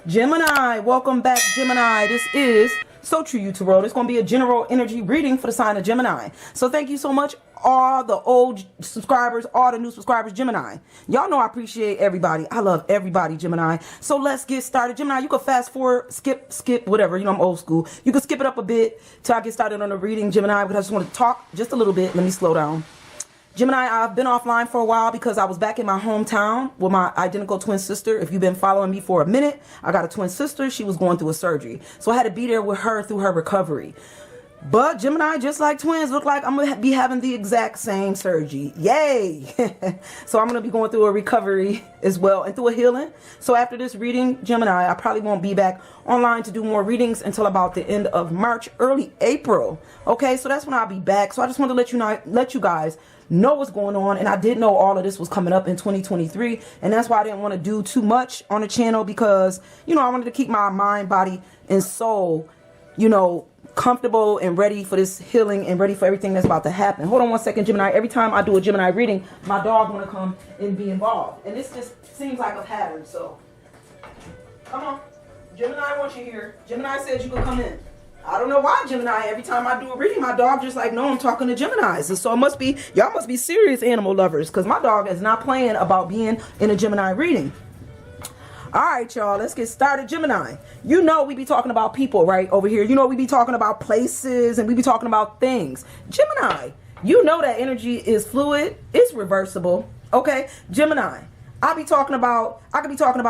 Gemini, welcome back, Gemini. This is So True You Tarot. It's going to be a general energy reading for the sign of Gemini. So thank you so much, all the old subscribers, all the new subscribers, Gemini. Y'all know I appreciate everybody. I love everybody, Gemini. So let's get started. Gemini, you can fast forward, skip, whatever. You know, I'm old school. You can skip it up a bit till I get started on the reading, Gemini, because I just want to talk just a little bit. Let me slow down. Gemini, I've been offline for a while because I was back in my hometown with my identical twin sister. If you've been following me for a minute, I got a twin sister. She was going through a surgery. So I had to be there with her through her recovery. But Gemini, just like twins, look like I'm going to be having the exact same surgery. Yay! So I'm going to be going through a recovery as well and through a healing. So after this reading, Gemini, I probably won't be back online to do more readings until about the end of March, early April. Okay, so that's when I'll be back. So I just want to let you guys know what's going on, and I did know all of this was coming up in 2023, and that's why I didn't want to do too much on the channel, because you know I wanted to keep my mind, body, and soul, you know, comfortable and ready for this healing and ready for everything that's about to happen. Hold on one second, Gemini. Every time I do a Gemini reading, my dog want to come and be involved, and this just seems like a pattern. So come on, Gemini wants you here. Gemini says you can come in. I don't know why, Gemini, every time I do a reading, my dog just like, no, I'm talking to Geminis. And so it must be, y'all must be serious animal lovers, because my dog is not playing about being in a Gemini reading. All right, y'all, let's get started. Gemini, you know we be talking about people right over here. You know we be talking about places and we be talking about things. Gemini, you know that energy is fluid. It's reversible. Okay, Gemini, I could be talking about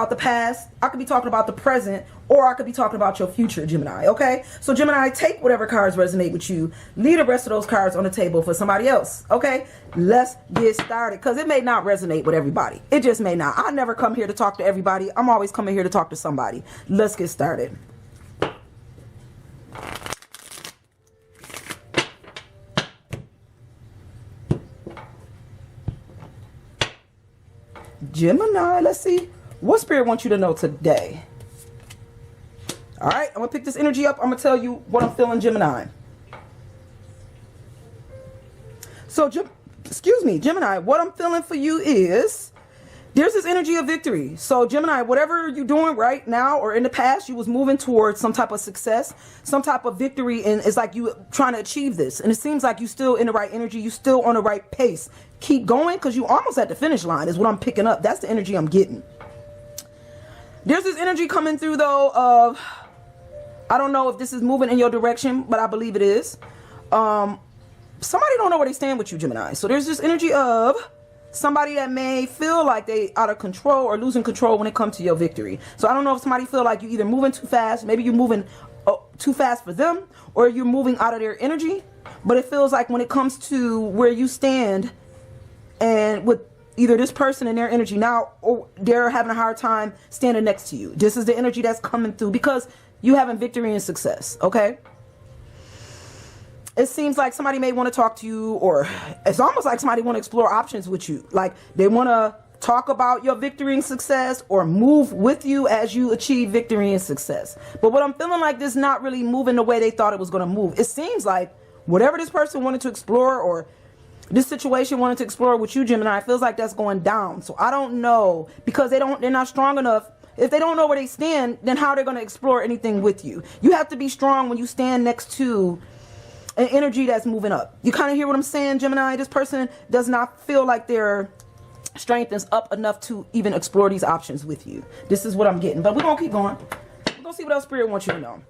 the past, I could be talking about the present, or I could be talking about your future, Gemini, okay? So Gemini, take whatever cards resonate with you. Leave the rest of those cards on the table for somebody else, okay? Let's get started, because it may not resonate with everybody. It just may not. I never come here to talk to everybody. I'm always coming here to talk to somebody. Let's get started. Gemini, let's see what Spirit wants you to know today. All right, I'm going to pick this energy up. I'm going to tell you what I'm feeling, Gemini. So, Gemini, what I'm feeling for you is there's this energy of victory. So, Gemini, whatever you're doing right now or in the past, you was moving towards some type of success, some type of victory, and it's like you trying to achieve this. And it seems like you're still in the right energy. You're still on the right pace. Keep going, because you almost at the finish line is what I'm picking up. That's the energy I'm getting. There's this energy coming through, though, of, I don't know if this is moving in your direction, but I believe it is. Somebody don't know where they stand with you, Gemini. So there's this energy of somebody that may feel like they out of control or losing control when it comes to your victory. So I don't know if somebody feel like you're either moving too fast, maybe you're moving too fast for them, or you're moving out of their energy. But it feels like when it comes to where you stand and with either this person and their energy now, or they're having a hard time standing next to you. This is the energy that's coming through because you having victory and success, okay? It seems like somebody may want to talk to you, or it's almost like somebody want to explore options with you. Like they want to talk about your victory and success or move with you as you achieve victory and success. But what I'm feeling like, this not really moving the way they thought it was going to move. It seems like whatever this person wanted to explore, or this situation wanted to explore with you, Gemini, it feels like that's going down. So I don't know, because they're not strong enough. If they don't know where they stand, then how are they going to explore anything with you? You have to be strong when you stand next to an energy that's moving up. You kind of hear what I'm saying, Gemini? This person does not feel like their strength is up enough to even explore these options with you. This is what I'm getting. But we're going to keep going. We're going to see what else Spirit wants you to know.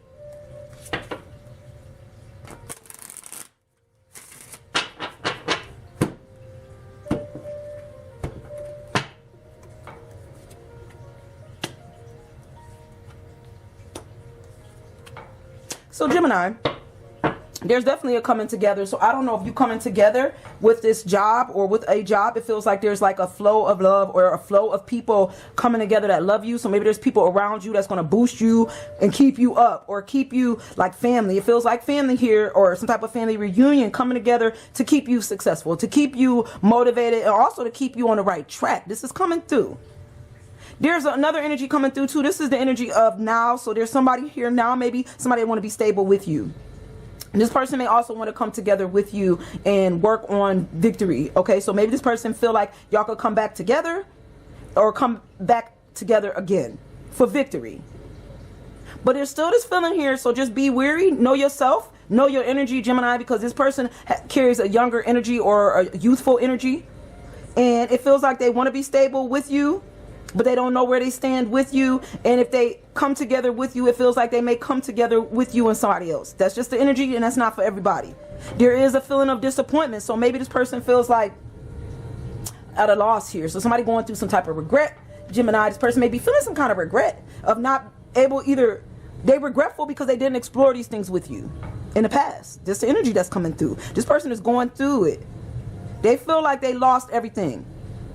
So Gemini, there's definitely a coming together. So I don't know if you coming together with this job or with a job. It feels like there's like a flow of love or a flow of people coming together that love you. So maybe there's people around you that's going to boost you and keep you up, or keep you like family. It feels like family here, or some type of family reunion coming together to keep you successful, to keep you motivated, and also to keep you on the right track. This is coming through. There's another energy coming through too. This is the energy of now. So there's somebody here now, maybe somebody want to be stable with you. And this person may also want to come together with you and work on victory. Okay, so maybe this person feel like y'all could come back together, or come back together again for victory. But there's still this feeling here, so just be wary. Know yourself. Know your energy, Gemini, because this person carries a younger energy or a youthful energy. And it feels like they want to be stable with you, but they don't know where they stand with you. And if they come together with you, it feels like they may come together with you and somebody else. That's just the energy, and that's not for everybody. There is a feeling of disappointment. So maybe this person feels like at a loss here. So somebody going through some type of regret, Gemini, this person may be feeling some kind of regret of not able, either they're regretful because they didn't explore these things with you in the past. This is the energy that's coming through. This person is going through it. They feel like they lost everything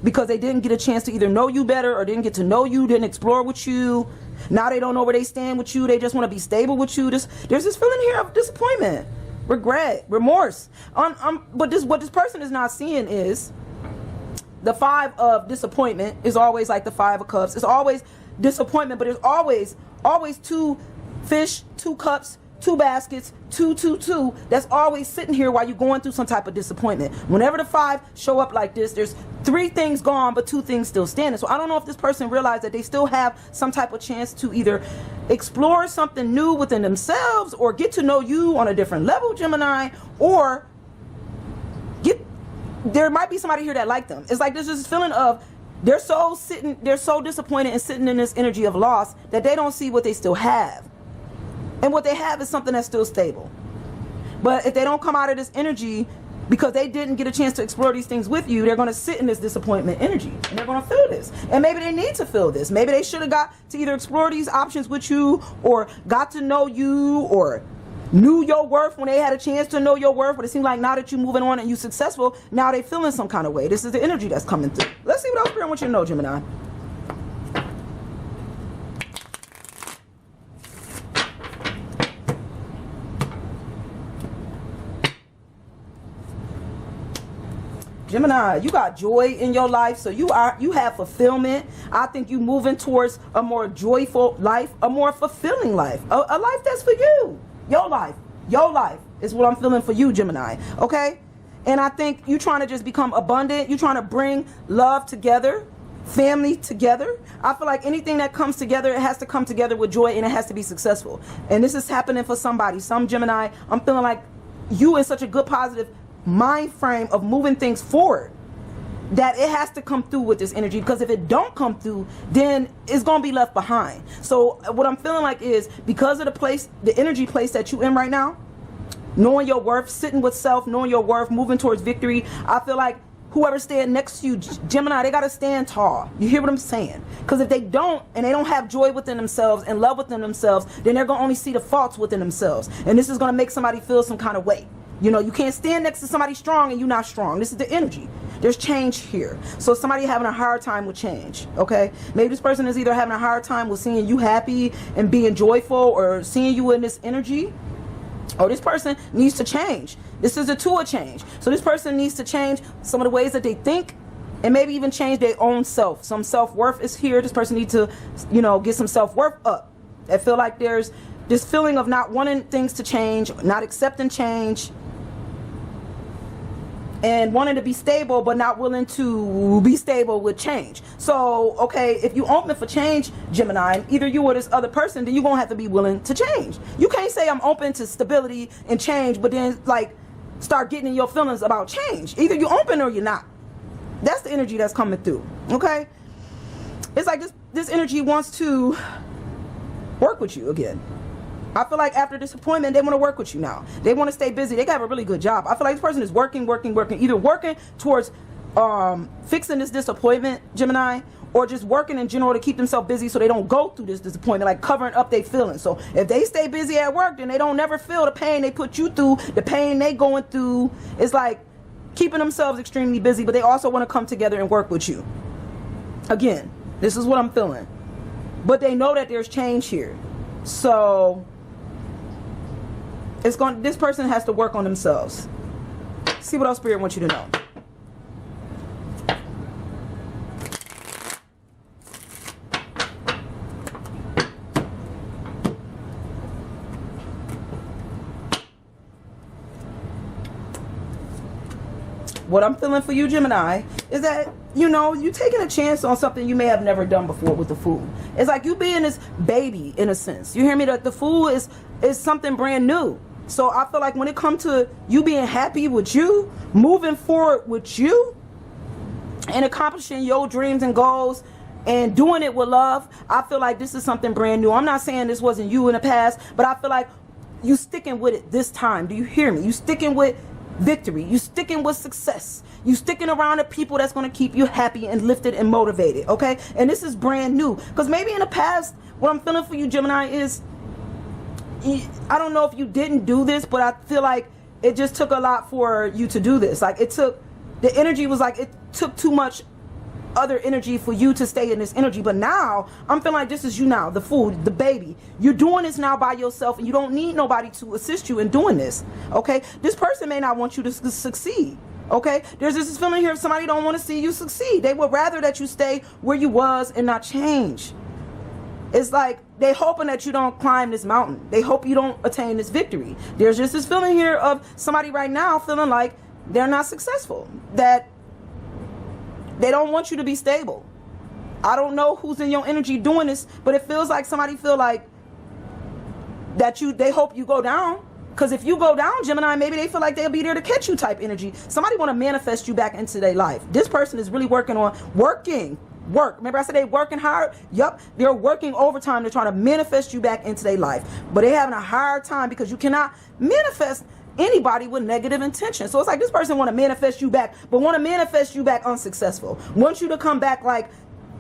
because they didn't get a chance to either know you better or didn't get to know you, didn't explore with you. Now they don't know where they stand with you. They just want to be stable with you. There's this feeling here of disappointment, regret, remorse. But what this person is not seeing is the 5 of disappointment is always like the 5 of cups. It's always disappointment, but it's always 2 fish, 2 cups, 2 baskets, 2. That's always sitting here while you're going through some type of disappointment. Whenever the 5 show up like this, there's 3 things gone, but 2 things still standing. So I don't know if this person realized that they still have some type of chance to either explore something new within themselves or get to know you on a different level, Gemini, or there might be somebody here that like them. It's like there's this feeling of they're so disappointed and sitting in this energy of loss that they don't see what they still have. And what they have is something that's still stable. But if they don't come out of this energy because they didn't get a chance to explore these things with you, they're going to sit in this disappointment energy. And they're going to feel this. And maybe they need to feel this. Maybe they should have got to either explore these options with you or got to know you or knew your worth when they had a chance to know your worth. But it seems like now that you're moving on and you're successful, now they feeling some kind of way. This is the energy that's coming through. Let's see what else Spirit wants you to know, Gemini. Gemini, you got joy in your life, so you have fulfillment. I think you moving towards a more joyful life, a more fulfilling life, a life that's for you. Your life is what I'm feeling for you, Gemini. Okay? And I think you trying to just become abundant. You trying to bring love together, family together. I feel like anything that comes together, it has to come together with joy and it has to be successful. And this is happening for somebody. Some Gemini, I'm feeling like you in such a good positive mind frame of moving things forward that it has to come through with this energy, because if it don't come through, then it's gonna be left behind. So what I'm feeling like is, because of the energy place that you in right now, knowing your worth, sitting with self, knowing your worth, moving towards victory, I feel like whoever stand next to you, Gemini, they gotta stand tall. You hear what I'm saying? Because if they don't, and they don't have joy within themselves and love within themselves, then they're gonna only see the faults within themselves, and this is gonna make somebody feel some kind of way. You know, you can't stand next to somebody strong and you're not strong. This is the energy. There's change here. So somebody having a hard time with change, okay? Maybe this person is either having a hard time with seeing you happy and being joyful, or seeing you in this energy, or this person needs to change. This is a 2 of change. So this person needs to change some of the ways that they think, and maybe even change their own self. Some self-worth is here. This person needs to, you know, get some self-worth up. I feel like there's this feeling of not wanting things to change, not accepting change, and wanting to be stable but not willing to be stable with change. So, okay, if you open for change, Gemini, either you or this other person, then you're going to have to be willing to change. You can't say I'm open to stability and change, but then, like, start getting in your feelings about change. Either you're open or you're not. That's the energy that's coming through, okay? It's like this energy wants to work with you again. I feel like after disappointment, they want to work with you now. They want to stay busy. They got a really good job. I feel like this person is working, either working towards fixing this disappointment, Gemini, or just working in general to keep themselves busy so they don't go through this disappointment, like covering up their feelings. So if they stay busy at work, then they don't never feel the pain they put you through, the pain they going through. It's like keeping themselves extremely busy, but they also want to come together and work with you. Again, this is what I'm feeling. But they know that there's change here. So this person has to work on themselves. See what else Spirit wants you to know. What I'm feeling for you, Gemini, is that you know, you taking a chance on something you may have never done before with the food. It's like you being this baby in a sense. You hear me? That the food is something brand new. So I feel like when it comes to you being happy with you, moving forward with you, and accomplishing your dreams and goals, and doing it with love, I feel like this is something brand new. I'm not saying this wasn't you in the past, but I feel like you sticking with it this time. Do you hear me? You sticking with victory. You sticking with success. You sticking around the people that's going to keep you happy and lifted and motivated, okay? And this is brand new. Because maybe in the past, what I'm feeling for you, Gemini, is, I don't know if you didn't do this, but I feel like it just took a lot for you to do this. Like, it took, the energy was like, it took too much other energy for you to stay in this energy. But now I'm feeling like this is you now, the food, the baby. You're doing this now by yourself, and you don't need nobody to assist you in doing this, okay? This person may not want you to succeed, okay? There's this feeling here of somebody don't want to see you succeed. They would rather that you stay where you was and not change. It's like they hoping that you don't climb this mountain. They hope you don't attain this victory. There's just this feeling here of somebody right now feeling like they're not successful, that they don't want you to be stable. I don't know who's in your energy doing this, but it feels like somebody feel like that they hope you go down. Because if you go down, Gemini, maybe they feel like they'll be there to catch you type energy. Somebody want to manifest you back into their life. This person is really working on work. Remember I said they working hard? Yup, they're working overtime. They're trying to manifest you back into their life. But they're having a hard time because you cannot manifest anybody with negative intention. So it's like this person want to manifest you back, but want to manifest you back unsuccessful. Want you to come back like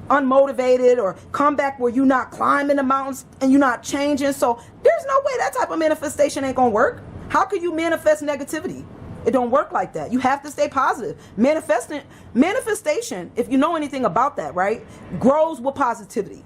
unmotivated, or come back where you're not climbing the mountains and you're not changing. So there's no way that type of manifestation ain't gonna work. How can you manifest negativity? It don't work like that. You have to stay positive. Manifestation, if you know anything about that, right, grows with positivity.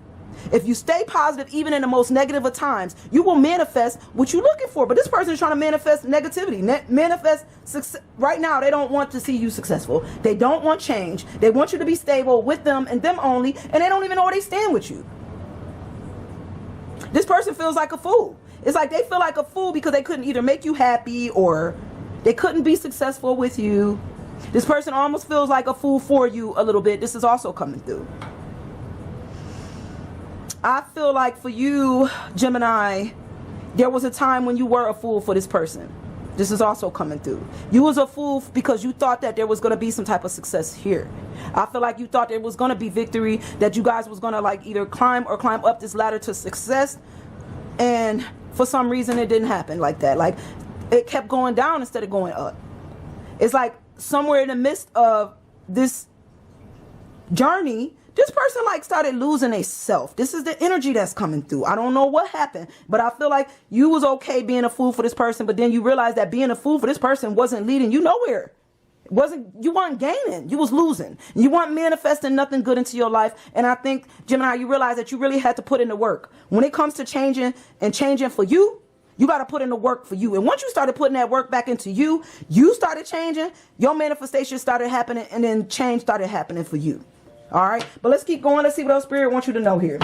If you stay positive, even in the most negative of times, you will manifest what you're looking for. But this person is trying to manifest negativity, manifest success. Right now, they don't want to see you successful. They don't want change. They want you to be stable with them and them only, and they don't even know where they stand with you. This person feels like a fool. It's like they feel like a fool because they couldn't either make you happy or they couldn't be successful with you. This person almost feels like a fool for you a little bit. This is also coming through. I feel like for you, Gemini, there was a time when you were a fool for this person. This is also coming through. You was a fool because you thought that there was going to be some type of success here. I feel like you thought there was going to be victory, that you guys was going to like either climb up this ladder to success. And for some reason it didn't happen like that. Like it kept going down instead of going up. It's like somewhere in the midst of this journey, this person like started losing a self. This is the energy that's coming through. I don't know what happened, but I feel like you was okay being a fool for this person, but then you realized that being a fool for this person wasn't leading you nowhere. You weren't gaining, you was losing. You weren't manifesting nothing good into your life. And I think, Gemini, you realize that you really had to put in the work. When it comes to changing for you, you got to put in the work for you. And once you started putting that work back into you, you started changing, your manifestation started happening, and then change started happening for you. All right, but let's keep going. Let's see what else Spirit wants you to know here.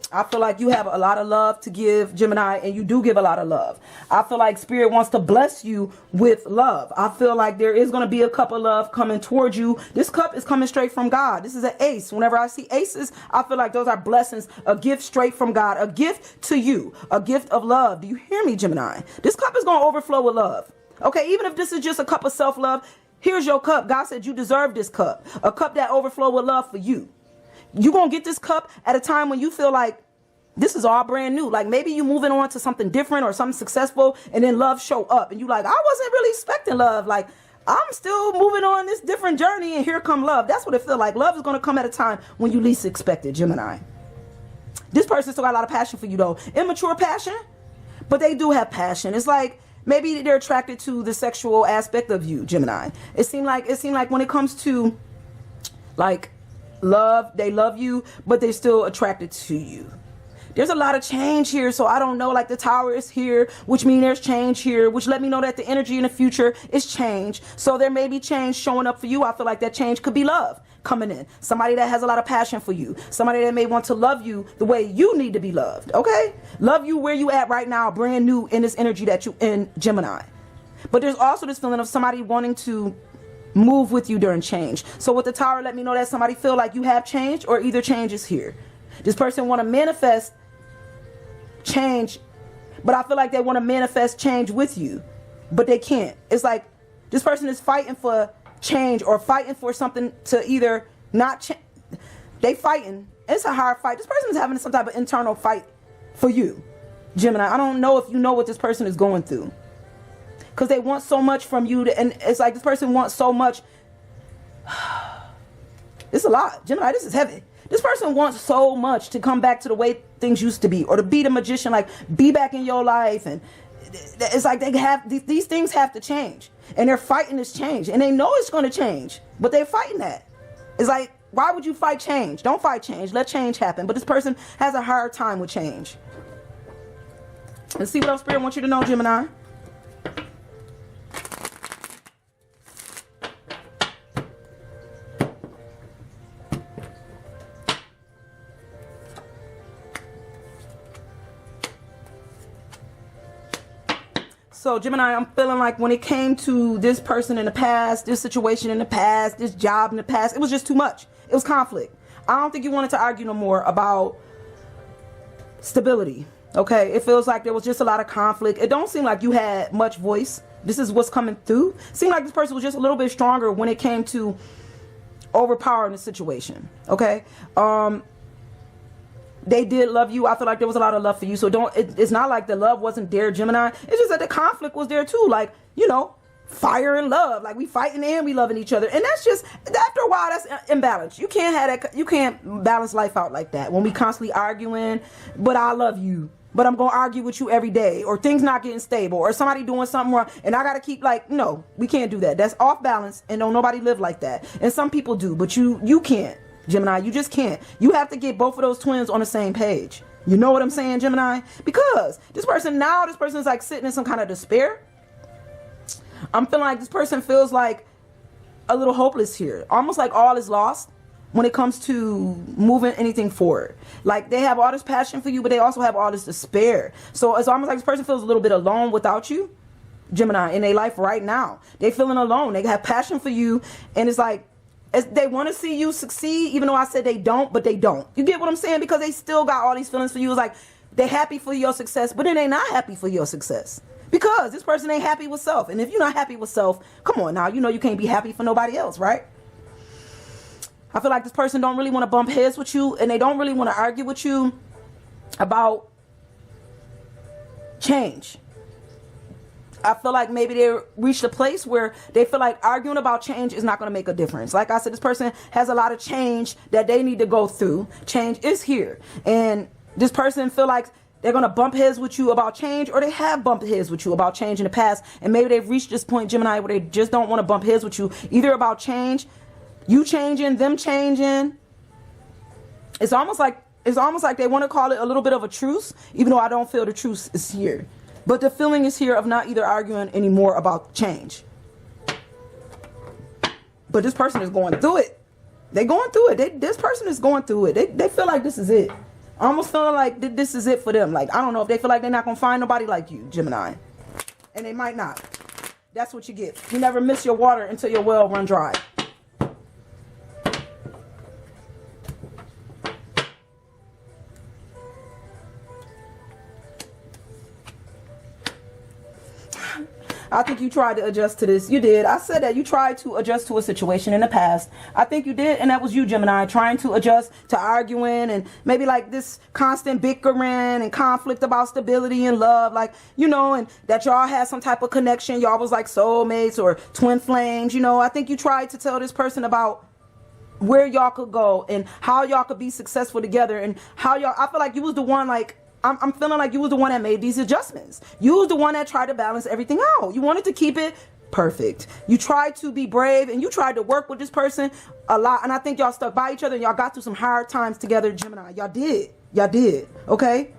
I feel like you have a lot of love to give, Gemini, and you do give a lot of love. I feel like Spirit wants to bless you with love. I feel like there is going to be a cup of love coming towards you. This cup is coming straight from God. This is an ace. Whenever I see aces, I feel like those are blessings, a gift straight from God, a gift to you, a gift of love. Do you hear me, Gemini? This cup is going to overflow with love. Okay, even if this is just a cup of self-love, here's your cup. God said you deserve this cup, a cup that overflow with love for you. You're going to get this cup at a time when you feel like this is all brand new. Like maybe you moving on to something different or something successful, and then love show up and you like, I wasn't really expecting love. Like I'm still moving on this different journey, and here come love. That's what it feels like. Love is going to come at a time when you least expect it, Gemini. This person still got a lot of passion for you though. Immature passion, but they do have passion. It's like maybe they're attracted to the sexual aspect of you, Gemini. It seemed like when it comes to like love, they love you, but they're still attracted to you. There's a lot of change here, so I don't know, like the Tower is here, which means there's change here, which let me know that the energy in the future is change. So there may be change showing up for you. I feel like that change could be love, coming in. Somebody that has a lot of passion for you. Somebody that may want to love you the way you need to be loved. Okay? Love you where you at right now, brand new in this energy that you in, Gemini. But there's also this feeling of somebody wanting to move with you during change. So with the Tower, let me know that somebody feel like you have changed, or either change is here. This person want to manifest change, but I feel like they want to manifest change with you, but they can't. It's like this person is fighting for change, or fighting for something to either not change. They fighting. It's a hard fight. This person is having some type of internal fight for you, Gemini. I don't know if you know what this person is going through, because they want so much from you, and it's like this person wants so much. It's a lot, Gemini. This is heavy. This person wants so much to come back to the way things used to be, or to be the magician, like be back in your life. And it's like they have these things have to change, and they're fighting this change, and they know it's going to change, but they're fighting that. It's like, why would you fight change? Don't fight change. Let change happen. But this person has a hard time with change. Let's see what else Spirit wants you to know, Gemini. So Gemini, I'm feeling like when it came to this person in the past, this situation in the past, this job in the past, it was just too much. It was conflict. I don't think you wanted to argue no more about stability. Okay, it feels like there was just a lot of conflict. It don't seem like you had much voice. This is what's coming through. Seemed like this person was just a little bit stronger when it came to overpowering the situation. Okay, they did love you. I feel like there was a lot of love for you. So it's not like the love wasn't there, Gemini. It's just that the conflict was there too. Like, you know, fire and love. Like, we fighting and we loving each other. And that's just, after a while, that's imbalance. You can't have that. You can't balance life out like that. When we constantly arguing, but I love you, but I'm going to argue with you every day, or things not getting stable, or somebody doing something wrong, and I got to keep, like, no, we can't do that. That's off balance, and don't nobody live like that. And some people do, but you can't. Gemini, you just can't. You have to get both of those twins on the same page. You know what I'm saying, Gemini? Because this person is like sitting in some kind of despair. I'm feeling like this person feels like a little hopeless here. Almost like all is lost when it comes to moving anything forward. Like, they have all this passion for you, but they also have all this despair. So it's almost like this person feels a little bit alone without you, Gemini, in their life right now. They feeling alone. They have passion for you, and it's like, they want to see you succeed, even though I said they don't, but they don't. You get what I'm saying? Because they still got all these feelings for you. It's like they're happy for your success, but then they're not happy for your success. Because this person ain't happy with self. And if you're not happy with self, come on now, you know you can't be happy for nobody else, right? I feel like this person don't really want to bump heads with you, and they don't really want to argue with you about change. I feel like maybe they reached a place where they feel like arguing about change is not going to make a difference. Like I said, this person has a lot of change that they need to go through. Change is here. And this person feel like they're going to bump heads with you about change, or they have bumped heads with you about change in the past. And maybe they've reached this point, Gemini, where they just don't want to bump heads with you, either about change, you changing, them changing. It's almost like they want to call it a little bit of a truce, even though I don't feel the truce is here. But the feeling is here of not either arguing anymore about change. But this person is going through it. They're going through it. This person is going through it. They feel like this is it. Almost feeling like this is it for them. Like, I don't know if they feel like they're not going to find nobody like you, Gemini. And they might not. That's what you get. You never miss your water until your well run dry. I think you tried to adjust to this. You did. I said that you tried to adjust to a situation in the past. I think you did, and that was you, Gemini, trying to adjust to arguing and maybe like this constant bickering and conflict about stability and love, like, you know, and that y'all had some type of connection. Y'all was like soulmates or twin flames, you know. I think you tried to tell this person about where y'all could go and how y'all could be successful together, and how y'all, I feel like you was the one, like, I'm feeling like you was the one that made these adjustments. You was the one that tried to balance everything out. You wanted to keep it perfect. You tried to be brave, and you tried to work with this person a lot. And I think y'all stuck by each other, and y'all got through some hard times together, Gemini. Y'all did. Y'all did. Okay?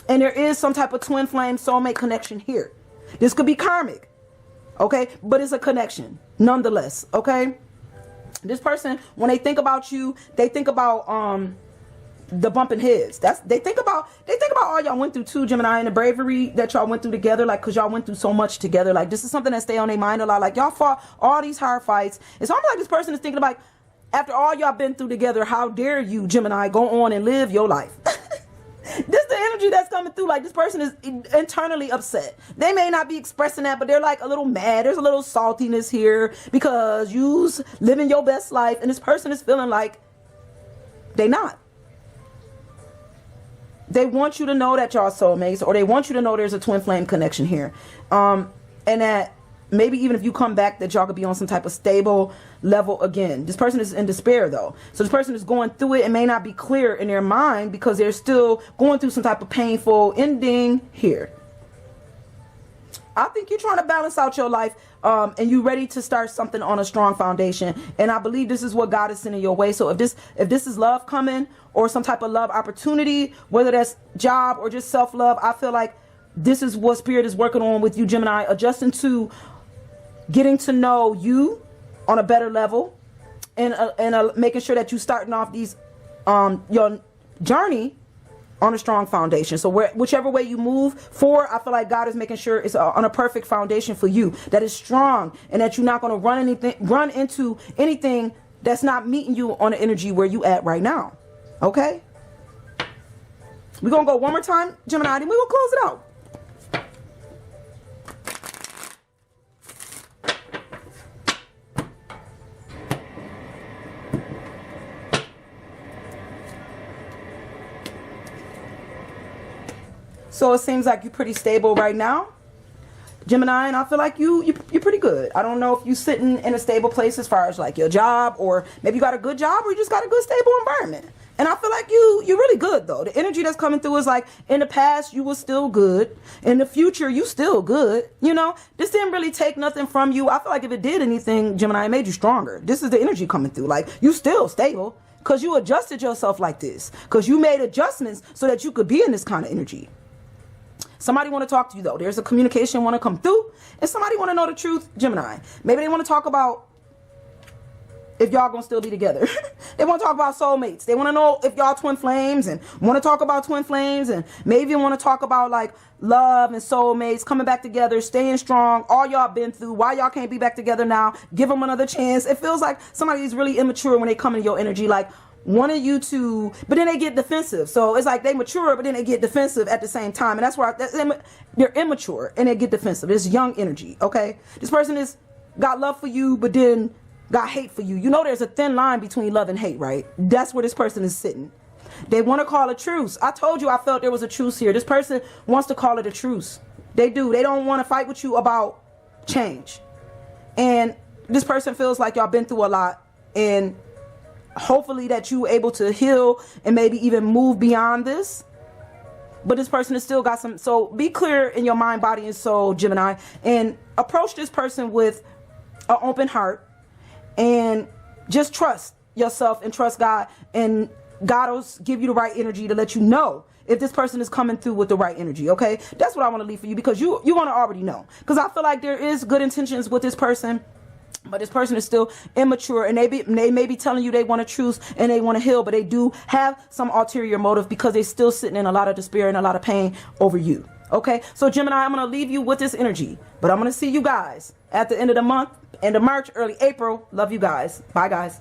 And there is some type of twin flame soulmate connection here. This could be karmic. Okay? But it's a connection nonetheless. Okay? This person, when they think about you, they think about the bumping heads. They think about all y'all went through too, Gemini, and the bravery that y'all went through together, like, because y'all went through so much together. Like, this is something that stay on their mind a lot. Like, y'all fought all these hard fights. It's almost like this person is thinking about, after all y'all been through together, how dare you, Gemini, go on and live your life. This is the energy that's coming through. Like, this person is internally upset. They may not be expressing that, but they're like a little mad. There's a little saltiness here because you's living your best life, and this person is feeling like they not. They want you to know that y'all soulmates, or they want you to know there's a twin flame connection here. And that maybe even if you come back, that y'all could be on some type of stable level again. This person is in despair though. So this person is going through it and may not be clear in their mind because they're still going through some type of painful ending here. I think you're trying to balance out your life, and you're ready to start something on a strong foundation. And I believe this is what God is sending your way. So if this is love coming, or some type of love opportunity, whether that's job or just self-love, I feel like this is what Spirit is working on with you, Gemini, adjusting to getting to know you on a better level, and making sure that you starting off these your journey on a strong foundation. So whichever way you move forward, I feel like God is making sure it's on a perfect foundation for you, that is strong, and that you're not going to run into anything that's not meeting you on the energy where you at right now. Okay? We're going to go one more time, Gemini, and we're going to close it out. So it seems like you're pretty stable right now, Gemini, and I feel like you're pretty good. I don't know if you're sitting in a stable place as far as like your job, or maybe you got a good job, or you just got a good stable environment. And I feel like you're really good though. The energy that's coming through is like, in the past you were still good, in the future you still good. You know, this didn't really take nothing from you. I feel like if it did anything, Gemini, it made you stronger. This is the energy coming through. Like, you still stable because you adjusted yourself like this, because you made adjustments so that you could be in this kind of energy. Somebody want to talk to you though. There's a communication want to come through, and somebody want to know the truth, Gemini. Maybe they want to talk about if y'all gonna still be together. They want to talk about soulmates. They want to know if y'all twin flames, and want to talk about twin flames, and maybe want to talk about like love and soulmates coming back together, staying strong, all y'all been through, why y'all can't be back together now. Give them another chance. It feels like somebody's really immature when they come in your energy, like wanting you to, but then they get defensive. So it's like they mature, but then they get defensive at the same time. And that's why they're immature and they get defensive. It's young energy. Okay. This person is got love for you, but then got hate for you. You know, there's a thin line between love and hate, right? That's where this person is sitting. They want to call a truce. I told you I felt there was a truce here. This person wants to call it a truce. They do. They don't want to fight with you about change. And this person feels like y'all been through a lot, and hopefully that you able to heal and maybe even move beyond this. But this person has still got some. So be clear in your mind, body, and soul, Gemini, and approach this person with an open heart, and just trust yourself and trust God, and God will give you the right energy to let you know if this person is coming through with the right energy. Okay, that's what I want to leave for you, because you want to already know, because I feel like there is good intentions with this person, but this person is still immature, and they may be telling you they want to truce and they want to heal, but they do have some ulterior motive because they're still sitting in a lot of despair and a lot of pain over you. Okay, so Gemini, I'm going to leave you with this energy, but I'm going to see you guys at the end of the month, end of March, early April. Love you guys. Bye, guys.